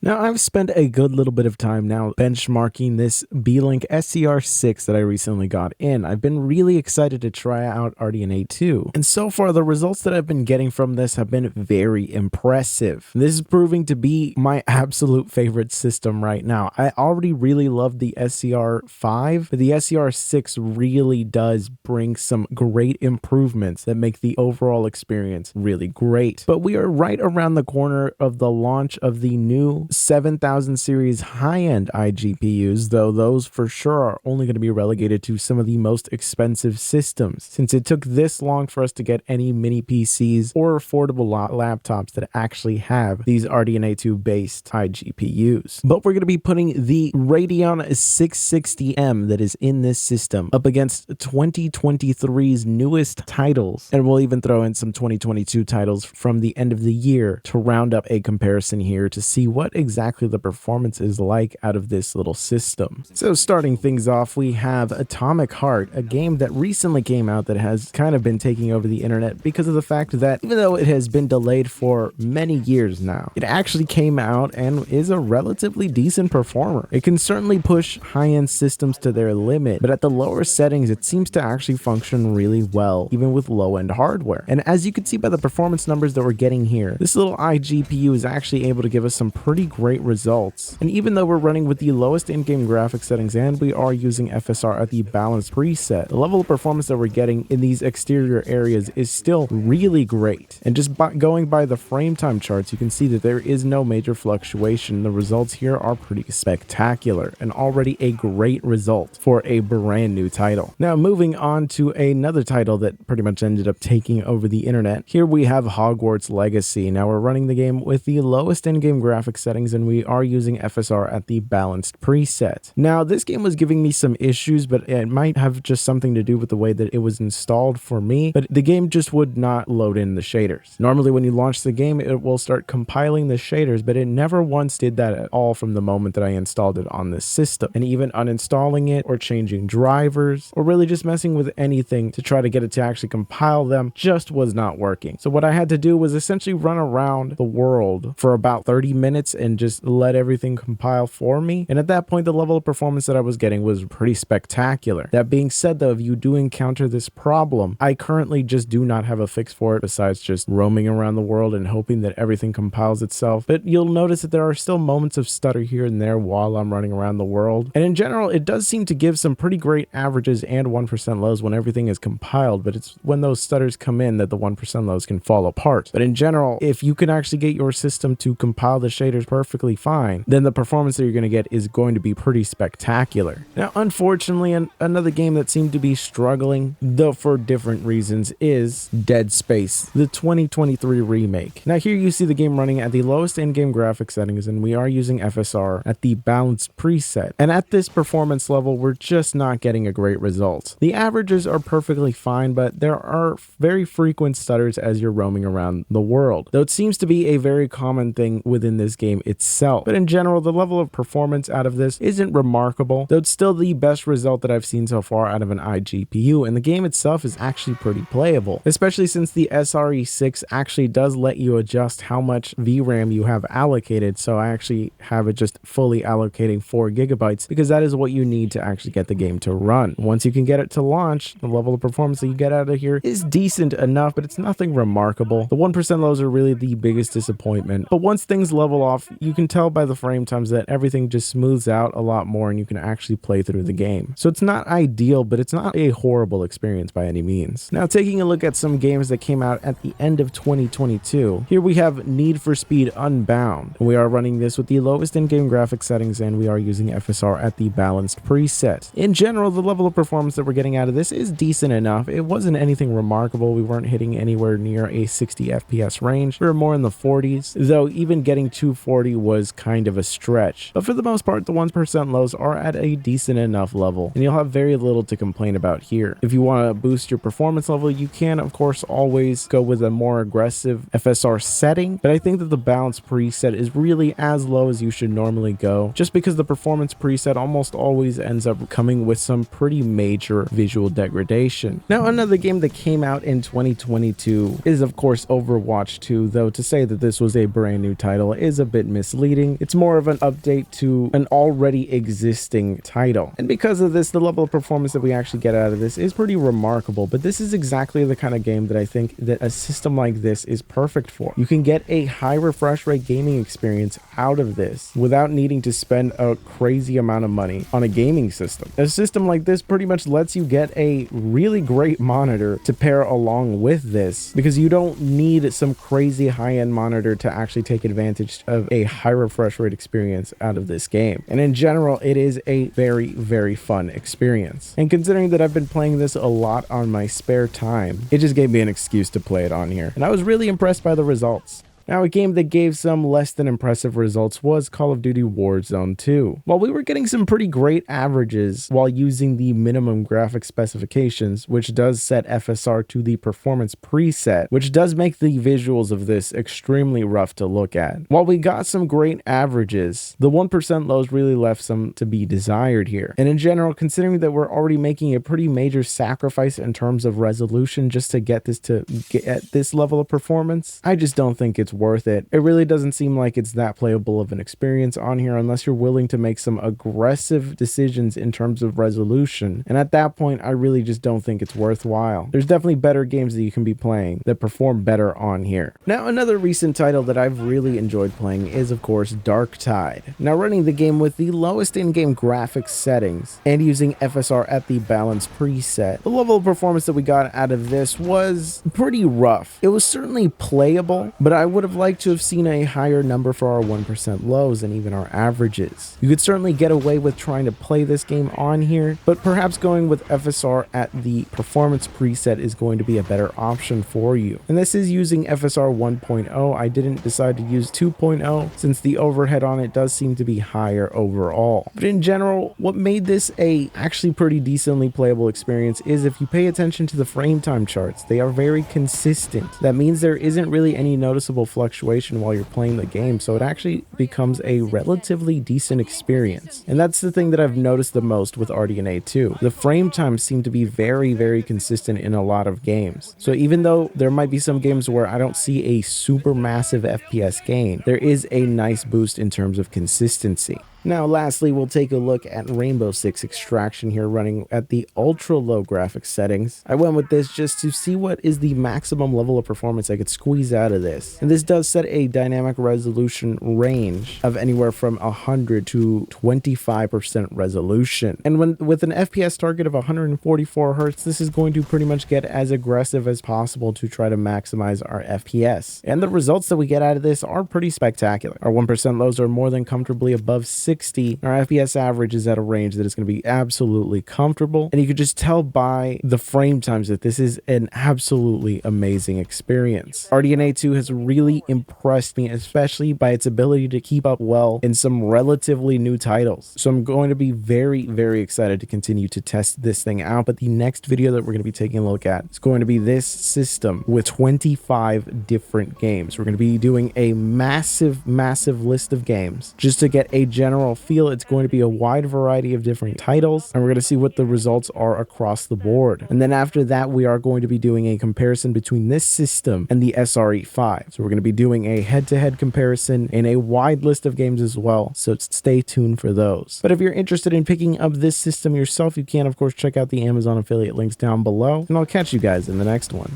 Now, I've spent a good little bit of time now benchmarking this Beelink SER6 that I recently got in. I've been really excited to try out RDNA 2, and so far the results that I've been getting from this have been very impressive. This is proving to be my absolute favorite system right now. I already really love the SER5, but the SER6 really does bring some great improvements that make the overall experience really great. But we are right around the corner of the launch of the new 7000 series high-end iGPUs, though those for sure are only going to be relegated to some of the most expensive systems, since it took this long for us to get any mini PCs or affordable laptops that actually have these RDNA 2 based iGPUs. But we're going to be putting the Radeon 660M that is in this system up against 2023's newest titles, and we'll even throw in some 2022 titles from the end of the year to round up a comparison here to see what exactly the performance is like out of this little system. So starting things off, we have Atomic Heart, a game that recently came out that has kind of been taking over the internet because of the fact that even though it has been delayed for many years now, it actually came out and is a relatively decent performer. It can certainly push high-end systems to their limit, but at the lower settings it seems to actually function really well, even with low-end hardware. And as you can see by the performance numbers that we're getting here, this little iGPU is actually able to give us some pretty great results. And even though we're running with the lowest in-game graphics settings and we are using FSR at the balanced preset, the level of performance that we're getting in these exterior areas is still really great. And just going by the frame time charts, you can see that there is no major fluctuation. The results here are pretty spectacular and already a great result for a brand new title. Now moving on to another title that pretty much ended up taking over the internet. Here we have Hogwarts Legacy. Now we're running the game with the lowest in-game graphics settings and we are using FSR at the balanced preset. Now this game was giving me some issues, but it might have just something to do with the way that it was installed for me, but the game just would not load in the shaders. Normally when you launch the game it will start compiling the shaders, but it never once did that at all from the moment that I installed it on this system. And even uninstalling it or changing drivers or really just messing with anything to try to get it to actually compile them just was not working. So what I had to do was essentially run around the world for about 30 minutes and just let everything compile for me. And at that point, the level of performance that I was getting was pretty spectacular. That being said though, if you do encounter this problem, I currently just do not have a fix for it besides just roaming around the world and hoping that everything compiles itself. But you'll notice that there are still moments of stutter here and there while I'm running around the world. And in general, it does seem to give some pretty great averages and 1% lows when everything is compiled, but it's when those stutters come in that the 1% lows can fall apart. But in general, if you can actually get your system to compile the shaders perfectly fine, then the performance that you're going to get is going to be pretty spectacular. Now, unfortunately, another game that seemed to be struggling, though for different reasons, is Dead Space, the 2023 remake. Now here you see the game running at the lowest in-game graphics settings, and we are using FSR at the balanced preset. And at this performance level, we're just not getting a great result. The averages are perfectly fine, but there are very frequent stutters as you're roaming around the world, though it seems to be a very common thing within this game itself. But in general, the level of performance out of this isn't remarkable, though it's still the best result that I've seen so far out of an iGPU, and the game itself is actually pretty playable, especially since the SER6 actually does let you adjust how much VRAM you have allocated. So I actually have it just fully allocating 4 gigabytes because that is what you need to actually get the game to run. Once you can get it to launch, the level of performance that you get out of here is decent enough, but it's nothing remarkable. The 1% lows are really the biggest disappointment, but once things level off, you can tell by the frame times that everything just smooths out a lot more and you can actually play through the game. So it's not ideal, but it's not a horrible experience by any means. Now taking a look at some games that came out at the end of 2022, here we have Need for Speed Unbound. We are running this with the lowest in-game graphics settings and we are using FSR at the balanced preset. In general, the level of performance that we're getting out of this is decent enough. It wasn't anything remarkable. We weren't hitting anywhere near a 60 FPS range. We were more in the 40s, though even getting 240 was kind of a stretch. But for the most part, the 1% lows are at a decent enough level, and you'll have very little to complain about here. If you want to boost your performance level, you can, of course, always go with a more aggressive FSR setting, but I think that the balance preset is really as low as you should normally go, just because the performance preset almost always ends up coming with some pretty major visual degradation. Now, another game that came out in 2022 is, of course, Overwatch 2, though to say that this was a brand new title is a bit misleading. It's more of an update to an already existing title. And because of this, the level of performance that we actually get out of this is pretty remarkable. But this is exactly the kind of game that I think that a system like this is perfect for. You can get a high refresh rate gaming experience out of this without needing to spend a crazy amount of money on a gaming system. A system like this pretty much lets you get a really great monitor to pair along with this, because you don't need some crazy high-end monitor to actually take advantage of a high refresh rate experience out of this game. And in general, it is a very, very fun experience. And considering that I've been playing this a lot on my spare time, it just gave me an excuse to play it on here. And I was really impressed by the results. Now, a game that gave some less than impressive results was Call of Duty Warzone 2. While we were getting some pretty great averages while using the minimum graphic specifications, which does set FSR to the performance preset, which does make the visuals of this extremely rough to look at. While we got some great averages, the 1% lows really left some to be desired here. And in general, considering that we're already making a pretty major sacrifice in terms of resolution just to get this level of performance, I just don't think it's worth it. It really doesn't seem like it's that playable of an experience on here unless you're willing to make some aggressive decisions in terms of resolution. And at that point, I really just don't think it's worthwhile. There's definitely better games that you can be playing that perform better on here. Now, another recent title that I've really enjoyed playing is, of course, Darktide. Now, running the game with the lowest in-game graphics settings and using FSR at the balance preset, the level of performance that we got out of this was pretty rough. It was certainly playable, but I would have liked to have seen a higher number for our 1% lows and even our averages. You could certainly get away with trying to play this game on here, but perhaps going with FSR at the performance preset is going to be a better option for you. And this is using FSR 1.0. I didn't decide to use 2.0 since the overhead on it does seem to be higher overall. But in general, what made this a actually pretty decently playable experience is if you pay attention to the frame time charts, they are very consistent. That means there isn't really any noticeable fluctuation while you're playing the game, so it actually becomes a relatively decent experience. And that's the thing that I've noticed the most with RDNA 2. The frame times seem to be very, very consistent in a lot of games. So even though there might be some games where I don't see a super massive FPS gain, there is a nice boost in terms of consistency. Now, lastly, we'll take a look at Rainbow Six Extraction here running at the ultra low graphics settings. I went with this just to see what is the maximum level of performance I could squeeze out of this. And this does set a dynamic resolution range of anywhere from 100 to 25% resolution. And with an FPS target of 144 Hz, this is going to pretty much get as aggressive as possible to try to maximize our FPS. And the results that we get out of this are pretty spectacular. Our 1% lows are more than comfortably above 60. Our FPS average is at a range that is going to be absolutely comfortable, and you could just tell by the frame times that this is an absolutely amazing experience. RDNA 2 has really impressed me, especially by its ability to keep up well in some relatively new titles. So I'm going to be very, very excited to continue to test this thing out. But the next video that we're going to be taking a look at is going to be this system with 25 different games. We're going to be doing a massive list of games just to get a general feel. It's going to be a wide variety of different titles, and we're going to see what the results are across the board. And then after that, we are going to be doing a comparison between this system and the SER6. So we're going to be doing a head-to-head comparison in a wide list of games as well, so stay tuned for those. But if you're interested in picking up this system yourself, you can of course check out the Amazon affiliate links down below, and I'll catch you guys in the next one.